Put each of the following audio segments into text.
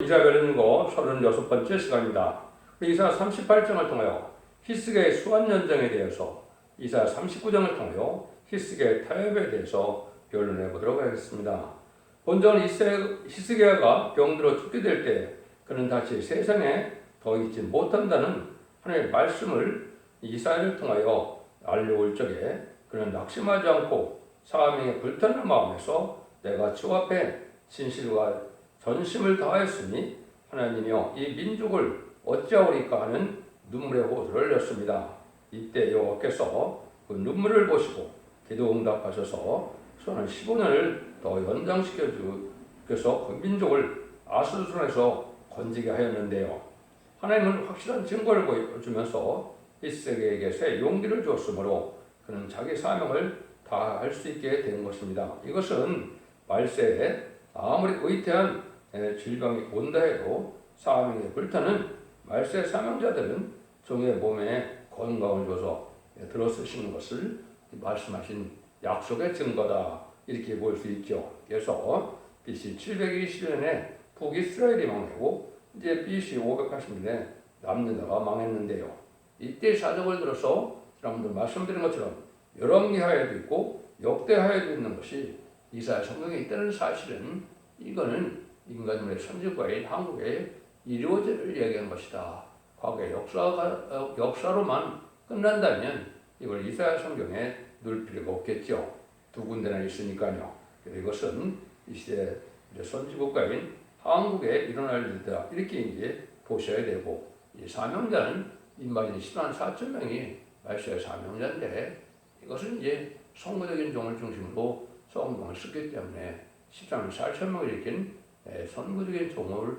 이사 배우는 거 36번째 시간입니다. 이사 38장을 통하여 히스기야의 수완 연장에 대해서, 이사 39장을 통하여 히스기야의 타협에 대해서 변론해 보도록 하겠습니다. 본전 히스기야가 병들어 죽게 될 때 그는 다시 세상에 더 있지 못한다는 하나님의 말씀을 이사야를 통하여 알려올 적에 그는 낙심하지 않고 사명에 불타는 마음에서 내가 주 앞에 진실과 전심을 다하였으니 하나님이여 이 민족을 어찌하오리까 하는 눈물의 호소를 냈습니다. 이때 여호와께서 그 눈물을 보시고 기도 응답하셔서 수완 15년을 더 연장시켜 주께서 그 민족을 아수르 손에서 건지게 하였는데요. 하나님은 확실한 증거를 보여주면서 히스기야에게 새 용기를 주었으므로 그는 자기 사명을 다할 수 있게 된 것입니다. 이것은 말세에 아무리 의태한 질병이 온다 해도 사명에 불타는 말세 사명자들은 종의 몸에 건강을 줘서 들어쓰시는 것을 말씀하신 약속의 증거다, 이렇게 볼 수 있죠. 그래서 BC 720년에 북이스라엘이 망하고 이제 BC 580년에 남유다가 망했는데요. 이때 사적을 들어서 여러분들 말씀드린 것처럼 열왕기하에도 있고 역대하에도 있는 것이 이사야 성경에 있다는 사실은, 이거는 인간의 선진과의 한국에 이루어질 얘기한 것이다. 과거의 역사로만 끝난다면 이걸 이사야 성경에 넣을 필요가 없겠죠. 두 군데나 있으니까요. 이것은 이 시대 선진국가인 한국에 일어날 일이다, 이렇게 이제 보셔야 되고, 이 사명자는 인마인 10만 4천 명이 말세의 사명자인데, 이것은 이제 성공적인 종을 중심으로 성경을 썼기 때문에 13만 4천 명을 일으킨 선구적인 종을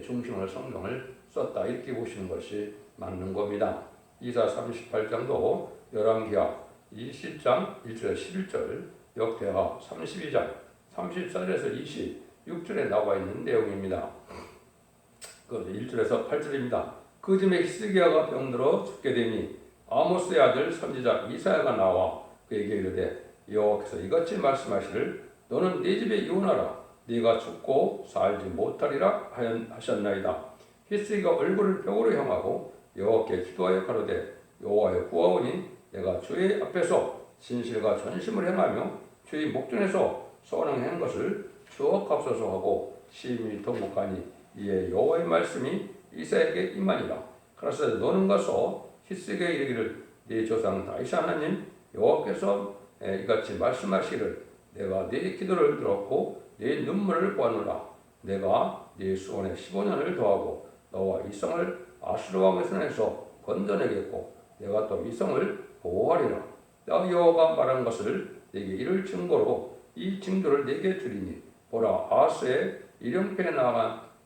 중심으로 성경을 썼다, 이렇게 보시는 것이 맞는 겁니다. 이사 38장도 열왕기하 20장 1절 11절, 역대하 32장 34절에서 26절에 나와 있는 내용입니다. 그 1절에서 8절입니다. 그 즈음에 히스기야가 병들어 죽게 되니 아모스의 아들 선지자 이사야가 나와 그에게 이르되 여호와께서 이같이 말씀하시를 너는 네 집에 이혼하라. 네가 죽고 살지 못하리라 하셨나이다. 히스기야가 얼굴을 벽으로 향하고 여호와께 기도하여 가로되 여호와여 구하오니 내가 주의 앞에서 진실과 전심을 행하며 주의 목전에서 선행한 것을 주옵소서 하고 심히 통곡하니 이에 여호와의 말씀이 이사야에게 임하니라. 가라사대 너는 가서 히스기야에 이르기를 네 조상 다윗 하나님 여호와께서 이같이 말씀하시기를 내가 네 기도를 들었고 네 눈물을 보았노라. 내가 네 수원에 15년을 더하고 너와 이 성을 아수르 왕의 손에서 건져내겠고 내가 또 이 성을 보호하리라. 나 여호와가 말한 것을 네게 이를 증거로 이 징조를 네게 주리니 보라 아스의 일형편에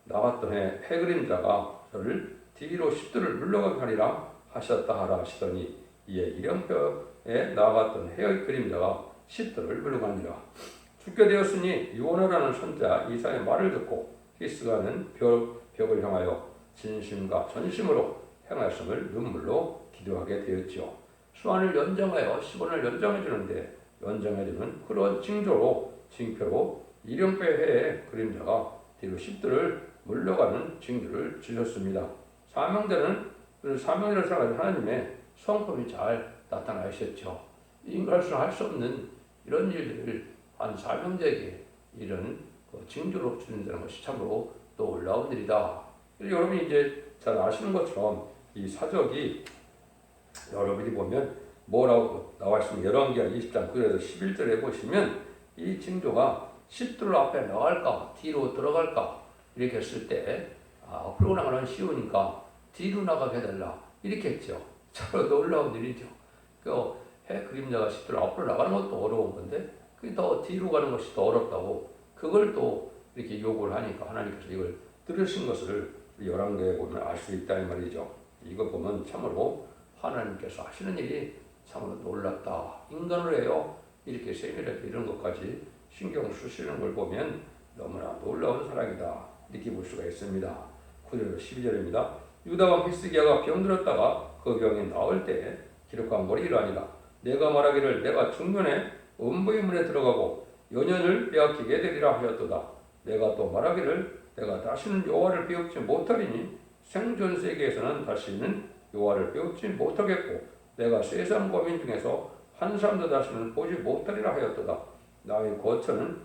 나갔던 해 그림자가 저를 뒤로 십두를 물러가게 하리라 하셨다 하라 하시더니 이에 일형편에 나갔던 해의 그림자가 십두를 물러가니라. 죽게 되었으니 유언하라는 선자 이사의 말을 듣고 히스기야는 벽을 향하여 진심과 전심으로 행하였음을 눈물로 기도하게 되었지요. 수완을 연장하여 10원을 연장해 주는데 연장해 주는 그런 징조로 징표로 일형배 해의 그림자가 뒤로 십두를 물러가는 징조를 주셨습니다. 사명자는 사명자를 살아가는 하나님의 성품이 잘 나타나셨죠. 인간으로서 할 수 없는 이런 일들을 한 사명자에게 이런 징조로 주는다는 것이 참으로 또 놀라운 일이다. 여러분이 이제 잘 아시는 것처럼 이 사적이 여러분이 보면 뭐라고 나와 있으면 열왕기하 20장 9절에서 11절에 보시면 이 징조가 십두를 앞에 나갈까 뒤로 들어갈까 이렇게 했을 때 앞으로 나가는 쉬우니까 뒤로 나가게 해달라 이렇게 했죠. 참으로 놀라운 일이죠. 그 해 그림자가 십두를 앞으로 나가는 것도 어려운 건데 그게 더 뒤로 가는 것이 더 어렵다고 그걸 또 이렇게 요구를 하니까 하나님께서 이걸 들으신 것을 열왕기에 보면 알 수 있다 이 말이죠. 이거 보면 참으로 하나님께서 하시는 일이 참으로 놀랍다. 인간을 해요 이렇게 세밀하게 이런 것까지 신경 쓰시는 걸 보면 너무나 놀라운 사랑이다, 이렇게 볼 수가 있습니다. 9절 12절입니다. 유다왕 히스기야가 병들었다가 그 병이 나을 때 기록한 머리 이러하니라. 내가 말하기를 내가 중년에 음부의 문에 들어가고 연연을 빼앗기게 되리라 하였도다. 내가 또 말하기를 내가 다시는 여호와를 배웁지 못하리니 생존 세계에서는 다시는 여호와를 배웁지 못하겠고 내가 세상 범인 중에서 한 사람도 다시는 보지 못하리라 하였도다. 나의 거처는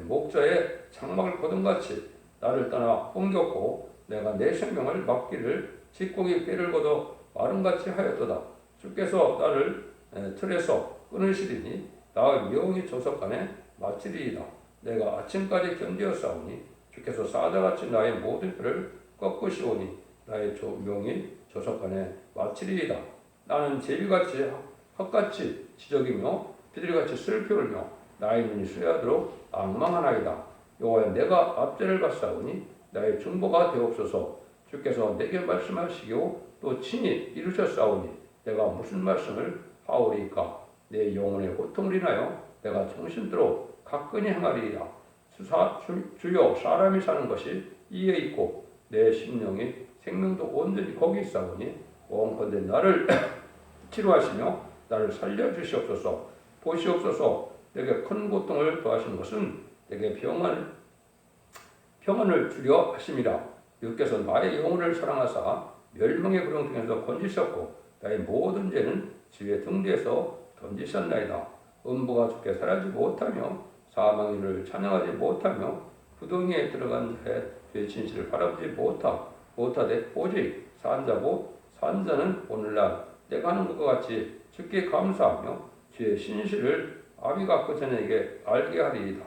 목자의 장막을 거둔같이 나를 떠나 옮겼고 내가 내 생명을 막기를 직공이 뼈를 걷어 마름같이 하였도다. 주께서 나를 틀에서 끊으시리니 나의 영이 조석간에 마치리이다. 내가 아침까지 견디었사오니 주께서 사자같이 나의 모든 뼈를 꺾으시오니 나의 명이 조석간에 마치리이다. 나는 제비같이 헛같이 지적이며 비둘기같이 슬피 울며 나의 눈이 쇠하도록 앙망하나이다. 여호와여 내가 압제를 받사오니 나의 중보가 되옵소서. 주께서 내게 말씀하시기로 또 친히 이루셨사오니 내가 무슨 말씀을 하오리이까. 내 영혼의 고통을 인하여 내가 정신대로 가끈히 행하리이다. 주여 사람이 사는 것이 이에 있고 내 심령이 생명도 온전히 거기 있사오니 원컨대 나를 치료하시며 나를 살려주시옵소서. 보시옵소서. 내게 큰 고통을 더하신 것은 내게 평안을 주려 하심이라. 주께서 나의 영혼을 사랑하사 멸망의 구렁 등에서 건지셨고 나의 모든 죄는 주의 등 뒤에서 던지셨나이다. 음부가 주께 사라지 못하며 사망의 일을 찬양하지 못하며 구덩이에 들어간 자의 진실을 바라보지 못하되 오직 산자고 산자는 오늘날 내가 하는 것과 같이 주께 감사하며 주의 신실을 아비가 그 자녀에게 알게 하리이다.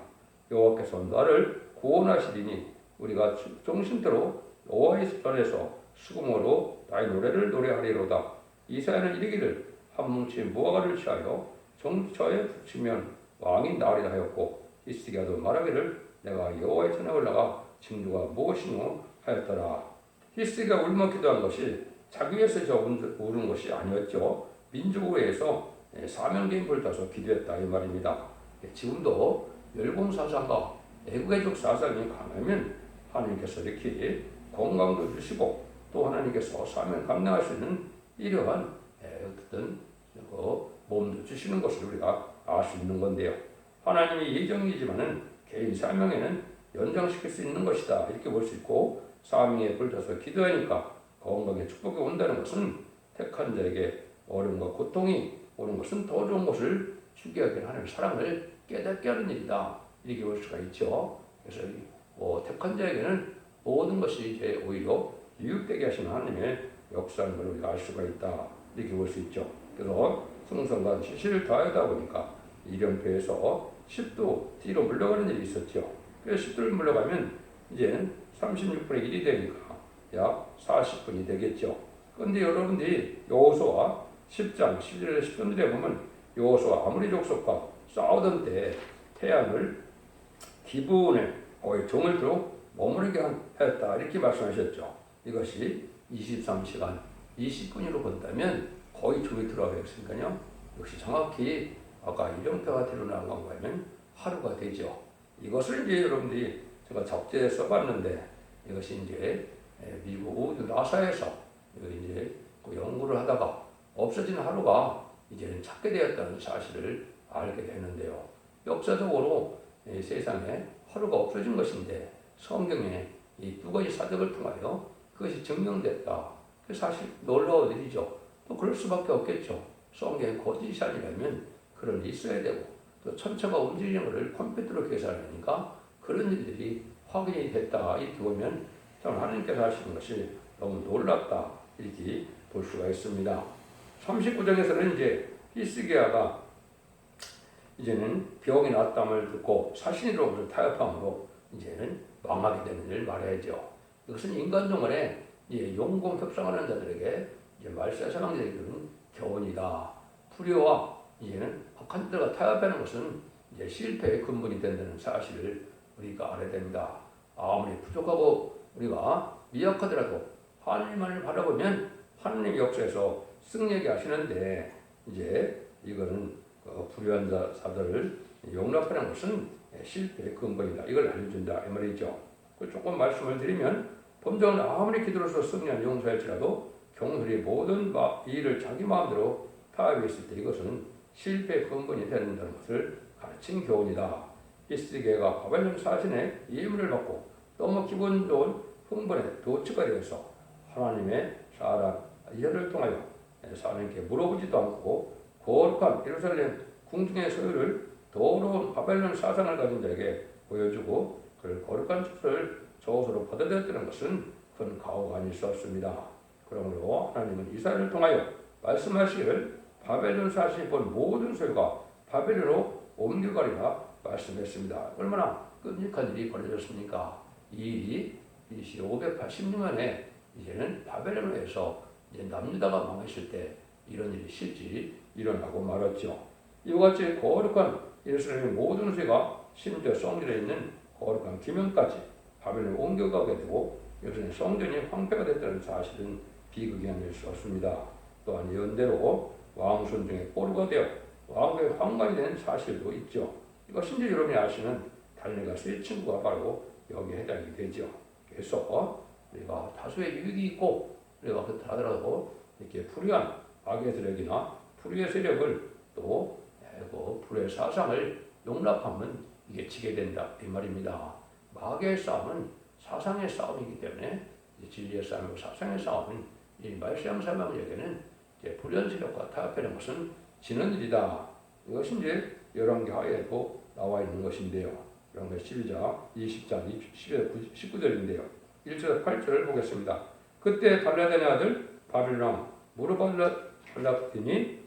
여호와께서 나를 구원하시리니 우리가 정신대로 여호와의 전에서 수금으로 나의 노래를 노래하리로다. 이사야는 이르기를 한 뭉치 무화과를 취하여 정처에 붙이면 왕이 나으리라 하였고 히스기야도 말하기를 내가 여호와의 전에 올라가 징조가 무엇이뇨 하였더라. 히스기야가 울며 기도한 것이 자기 위해서 우는 것이 아니었죠. 민족을 위해서 사명계인 불타서 기도했다 이 말입니다. 지금도 멸공사상과 애국애적 사상이 강하면 하나님께서 이렇게 건강도 주시고 또 하나님께서 사명 감당할 수 있는 이러한 어떤 몸도 주시는 것을 우리가 알 수 있는 건데요. 하나님의 예정이지만은 개인 사명에는 연장시킬 수 있는 것이다 이렇게 볼 수 있고 사명에 불타서 기도하니까 건강에 축복이 온다는 것은 택한 자에게 어려움과 고통이 오는 것은 더 좋은 것을 주게 하긴 하는 사랑을 깨닫게 하는 일이다 이렇게 볼 수가 있죠. 그래서 택한 자에게는 모든 것이 이제 오히려 유익되게 하시는 하나님의 역사인 걸 우리가 알 수가 있다 이렇게 볼 수 있죠. 그래서 승성과 지시를 다하다 보니까 이령표에서 10도 뒤로 물러가는 일이 있었죠. 그래서 10도를 물러가면 이제는 36분의 1이 되니까 약 40분이 되겠죠. 그런데 여러분들이 여호수아 10장 11절에 10절에 보면 여호수아 아모리 족속과 싸우던 때 태양을 기브온에 거의 정을 들어 머무르게 했다 이렇게 말씀하셨죠. 이것이 23시간 20분으로 본다면 거의 종이 들어가 있으니까요. 역시 정확히 아까 이령표가 드러난 건가 하면 하루가 되죠. 이것을 이제 여러분들이 제가 적재에 써봤는데 이것이 이제 미국 나사에서 이제 그 연구를 하다가 없어진 하루가 이제는 찾게 되었다는 사실을 알게 되는데요. 역사적으로 세상에 하루가 없어진 것인데 성경에 이 두 가지 사적을 통하여 그것이 증명됐다. 그 사실 놀라운 일이죠. 또 그럴 수밖에 없겠죠. 성경에 거짓이 아니라면 그런 일이 있어야 되고 또 천체가 움직이는 것을 컴퓨터로 계산하니까 그런 일들이 확인이 됐다. 이렇게 보면 참 하나님께서 하시는 것이 너무 놀랍다. 이렇게 볼 수가 있습니다. 39장에서는 이제 히스기야가 이제는 병이 났다함을 듣고 사신으로부터 타협함으로 이제는 망하게 되는 일을 말해야죠. 이것은 인간 동안에 용공 협상하는 자들에게 이제 말세사랑자에게 주는 교훈이다. 불효와 이제는 악한 자가 타협하는 것은 이제 실패의 근본이 된다는 사실을 우리가 알아야 됩니다. 아무리 부족하고 우리가 미약하더라도 하나님만을 바라보면 하나님 역사에서 승리하게 하시는데 이제 이거는 불효한 자들을 용납하는 것은 실패의 근본이다. 이걸 알려준다 이 말이죠. 조금 말씀을 드리면 범정은 아무리 기도로서 승리한 용사일지라도 경솔이 모든 일을 자기 마음대로 타협했을 때 이것은 실패의 근본이 된다는 것을 가르친 교훈이다. 히스기야가 바벨론 사신의 예문을 받고 너무 기분 좋은 흥분의 도취가 되어서 하나님의 사람 이들을 통하여 하나님께 물어보지도 않고 거룩한 예루살렘 궁중의 소유를 더러운 바벨론 사상을 가진 자에게 보여주고 그 거룩한 축소를 저것으로 받아들였다는 것은 큰 가오가 아닐 수 없습니다. 그러므로 하나님은 이스라엘을 통하여 말씀하시기를 바벨론 사신이 본 모든 소유가 바벨론으로 옮겨가리라 말씀했습니다. 얼마나 끔찍한 일이 벌어졌습니까? 이 일이 BC 586년에 이제는 바벨론에서 이제 남유다가 망했을 때 이런 일이 실제 일어나고 말았죠. 이와 같이 거룩한 예루살렘의 모든 소유가 심지어 성전에 있는 거룩한 기명까지 바벨론에 옮겨가게 되고 예루살렘 성전이 황폐가 됐다는 사실은 비극이 아닐 수 없습니다. 또한 예언대로 왕손 중에 포로가 되어 왕국의 황관이 된 사실도 있죠. 이거 심지어 여러분이 아시는 달리가 세 친구가 바로 여기에 해당이 되죠. 그래서 우리가 다수의 유익이 있고 우리가 그렇다 하더라도 이렇게 불의한 악의 세력이나 불의의 세력을 또 불의 사상을 용납하면 이게 지게 된다 이 말입니다. 마귀의 싸움은 사상의 싸움이기 때문에 진리의 싸움이고 사상의 싸움은 이 말씀 사명에게는 불의한 세력과 타협하는 것은 지는 일이다. 이것이 이제 열왕기하에도 나와 있는 것인데요. 열왕기 12장 20장 19절인데요. 1절 8절을 보겠습니다. 그때 발라단의 아들 바빌론 왕 무르발라드니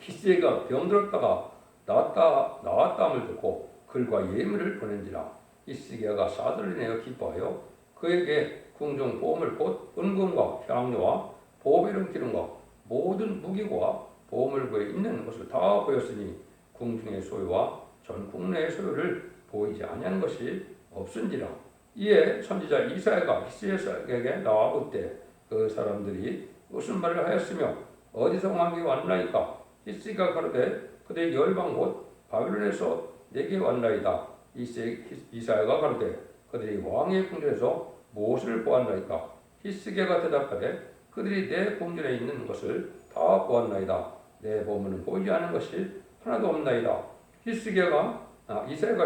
히스기야가 병들었다가 나왔다함을 듣고 글과 예물을 보낸지라. 히스기야가 사들을 내어 기뻐하여 그에게 궁중 보물 곧 은금과 향료와 보배른 기름과 모든 무기와 보물고에 있는 것을 다 보였으니 궁중의 소유와 전 국내의 소유를 보이지 아니하는 것이 없은지라. 이에 선지자 이사야가 히스기야에게 나와 묻되 그 사람들이 무슨 말을 하였으며 어디서 왕이 왔나이까. 히스기야가 가로되 그들의 열방 곧 바빌론에서 내게 왔나이다. 이사야가 가로되 그들이 왕의 궁전에서 무엇을 보았나이까. 히스기야가 대답하되 그들이 내 궁전에 있는 것을 다 보았나이다. 내 보물은 보이지 않은 것이 하나도 없나이다. 이사야가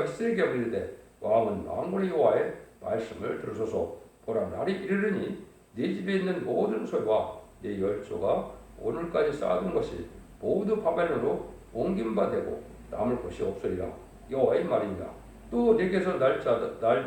히스기야에게 이르되 왕은 만군의 여호와의 말씀을 들으소서. 보라 날이 이르르니 네 집에 있는 모든 소유와 네 열조가 오늘까지 쌓아둔 것이 모두 바벨론으로 옮긴 바 되고 남을 것이 없으리라. 여호와의 말입니다. 또 내게서 날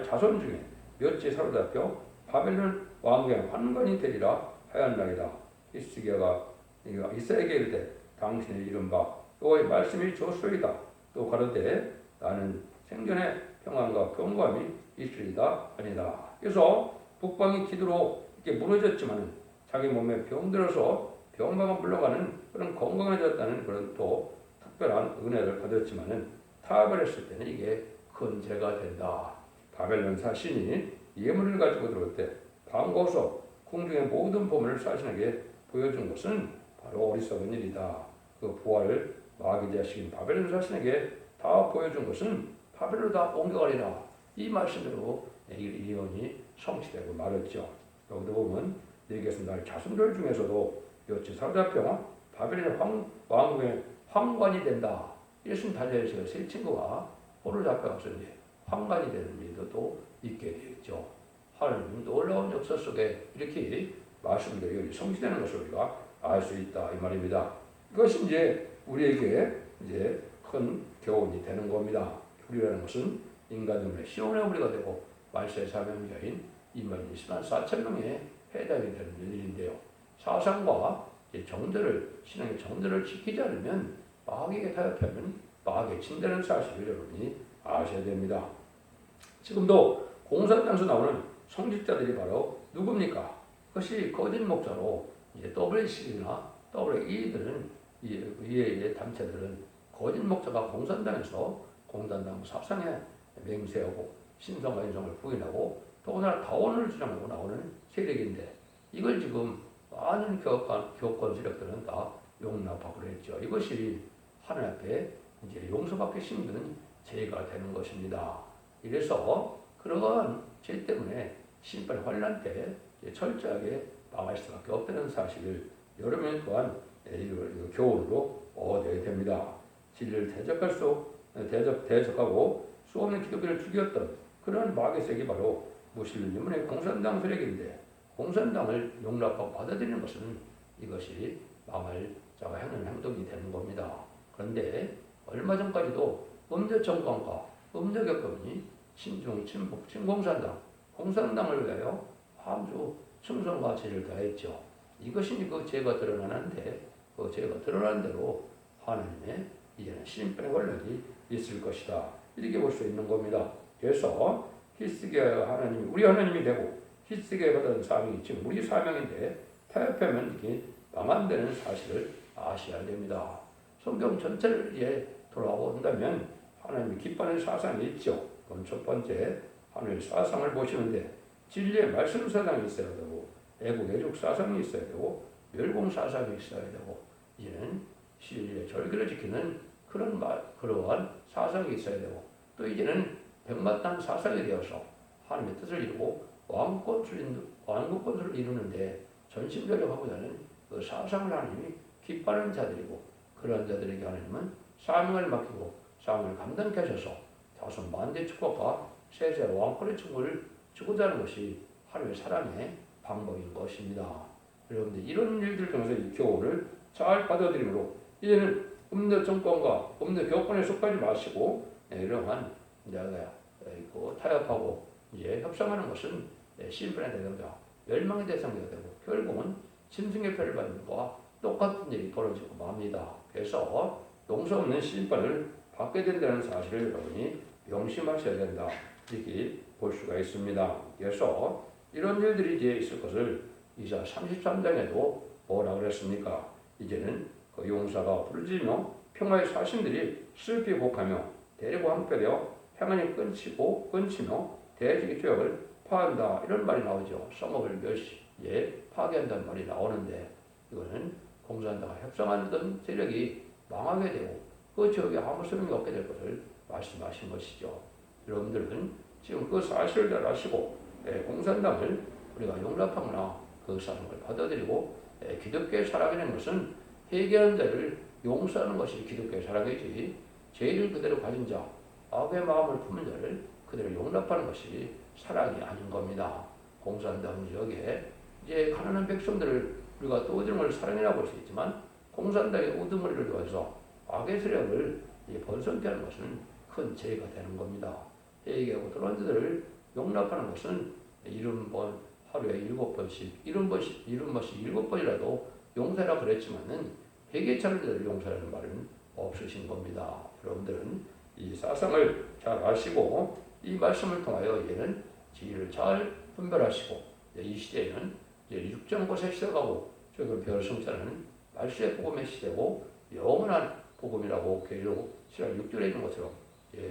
자손 중에 몇째 사로잡혀 바벨론 왕의 환관이 되리라 하였나이다. 히스기야가 이사야에게 이르되 당신의 이른바 여호와의 말씀이 좋소이다. 또 가로되 나는 생전에 평안과 경고함이 있으리다 아니다. 그래서 북방이 기도로 이렇게 무너졌지만 자기 몸에 병들어서 병마가 물러가는 그런 건강해졌다는 그런 또 특별한 은혜를 받았지만은 타협을 했을 때는 이게 큰 죄가 된다. 바벨론 사신이 예물을 가지고 들어올 때 반가워서 궁중의 모든 보물을 사신에게 보여준 것은 바로 어리석은 일이다. 그 부활을 마귀 자식인 바벨론 사신에게 다 보여준 것은 바벨론으로 다 옮겨가리라. 이 말씀대로 이 예언이 성취되고 말했죠. 여기도 보면 내게서 날 자손들 중에서도 몇째 사로잡혀 바벨론 왕국의 황관이 된다. 예수님 달려있어요. 세 친구가 포로 잡혀가서 이제 황관이 되는 일도 있게 되었죠. 하나님 놀라운 역사 속에 이렇게 말씀들이 성취되는 것을 우리가 알 수 있다 이 말입니다. 이것이 이제 우리에게 이제 큰 교훈이 되는 겁니다. 우리라는 것은 인간들의 시온의 우리가 되고 말세의 사명자인 2만 4천 명에 해당이 되는 일인데요. 사상과 정들을 신앙의 정들을 지키지 않으면 마귀에게 타협하면 마귀에 친다는 사실을 여러분이 아셔야 됩니다. 지금도 공산당에서 나오는 성직자들이 바로 누굽니까? 그것이 거짓 목사로 WC나 WE들은 이의 단체들은 거짓 목사가 공산당에서 공산당 사상에 맹세하고 신성과 인성을 부인하고 더구나 다원을 주장하고 나오는 세력인데 이걸 지금 많은 교권 세력들은 다 용납하고 그랬죠. 이것이 하나님 앞에 이제 용서받기 힘든 죄가 되는 것입니다. 이래서 그러한 죄 때문에 심판 환란 때 철저하게 망할 수밖에 없다는 사실을 여러분 또한 교훈으로 얻어야 됩니다. 진리를 대적하고 수없는 기독교를 죽였던 그런 마귀 세력이 바로 무신론이문의 공산당 세력인데 공산당을 용납하고 받아들이는 것은 이것이 망할 자가 하는 행동이 되는 겁니다. 그런데 얼마 전까지도 음대 정권과 음대 격분이 친중, 친북, 친공산당, 공산당을 위하여 아주 충성과 제를 다했죠. 이것이 그 죄가 드러나는데 그 죄가 드러난 대로 하나님의 이제는 심판의 권력이 있을 것이다. 이렇게 볼 수 있는 겁니다. 그래서 히스기야가 우리 하나님이 되고 히스기야가 받은 사명이 지금 우리 사명인데 타협하면 이게 망한다는 사실을 아셔야 됩니다. 성경 전체를 돌아온다면 하나님이 기뻐하는 사상이 있죠. 그럼 첫 번째 하나님의 사상을 보시는데 진리의 말씀 사상이 있어야 되고 애국 애족 사상이 있어야 되고 멸공 사상이 있어야 되고 이제는 진리의 절기를 지키는 그러한 사상이 있어야 되고 또 이제는 백마땅 사상이 되어서 하나님의 뜻을 이루고 왕국권을 이루는데 전심전력하고자 하는 그 사상을 하나님이 기뻐하는 자들이고 그런 자들에게 하나님은 사명을 맡기고 사명을 감당케 하셔서 다섯 만대 축복과 세세 왕권의 축복을 주고자 하는 것이 하나님의 사랑의 방법인 것입니다. 여러분들 이런 일들 통해서 이 교훈을 잘 받아들이므로 이제는 음녀 정권과 음녀 교권에 속하지 마시고 이러한 타협하고 이제 협상하는 것은 심판의 대상자, 멸망의 대상자가 되고 결국은 짐승의 표를 받는 것과 똑같은 일이 벌어지고 맙니다. 그래서 용서 없는 심판을 받게 된다는 사실을 여러분이 명심하셔야 된다. 이렇게 볼 수가 있습니다. 그래서 이런 일들이 이제 있을 것을 이사 33장에도 뭐라 그랬습니까? 이제는 그 용사가 부르짖으며 평화의 사신들이 슬피 곡하며 대리고 항폐되어 평안이 끊치며 대지의 죄악을 파한다. 이런 말이 나오죠. 성읍을 파괴한다는 말이 나오는데 이거는 공산당과 협상하던 세력이 망하게 되고 그 지역에 아무 소용이 없게 될 것을 말씀하신 것이죠. 여러분들은 지금 그 사실을 잘 아시고 공산당을 우리가 용납하거나 그 사람을 받아들이고 기독교의 사랑이라는 것은 회개하는 자를 용서하는 것이 기독교의 사랑이지 죄를 그대로 가진 자, 악의 마음을 품은 자를 그대로 용납하는 것이 사랑이 아닌 겁니다. 공산당 지역에 이제 가난한 백성들을 우리가 떠오르는 사랑이라고 볼 수 있지만 공산당의 우두머리를 두어서 악의 세력을 번성케 하는 것은 큰 죄가 되는 겁니다. 회개하고 돌아온 자들을 용납하는 것은 70번, 하루에 7번씩, 7번이라도 용서하라 그랬지만은 회개차는 자를 용서하는 말은 없으신 겁니다. 여러분들은 이 사상을 잘 아시고 이 말씀을 통하여 이제는 진리를 잘 분별하시고 이 시대에는 이제 육정고세 시대가고 최근 별성자는 말씀의 복음의 시대고 영원한 복음이라고 계시록 6절에 있는 것처럼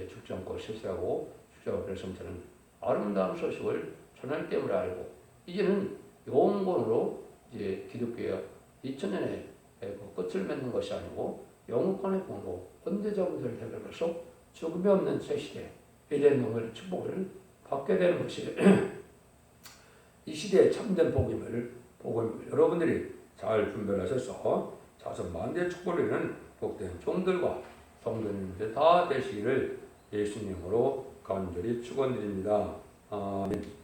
죽정고 세세하고 죽정고 별성자는 아름다운 소식을 전할 때문에 알고 이제는 영원으로 이제 기독교의 2000년의 끝을 맺는 것이 아니고 영원권의 공로 현대자분들을 대별해서 죽음이 없는 새 시대 에덴 영혼의 축복을 받게 되는 것이 이 시대의 참된 복음을 여러분들이 잘 분별하셔서 자손 만대의 축복을 이루는 복된 종들과 성도님들 다 되시기를 예수님으로 간절히 축원드립니다. 아멘.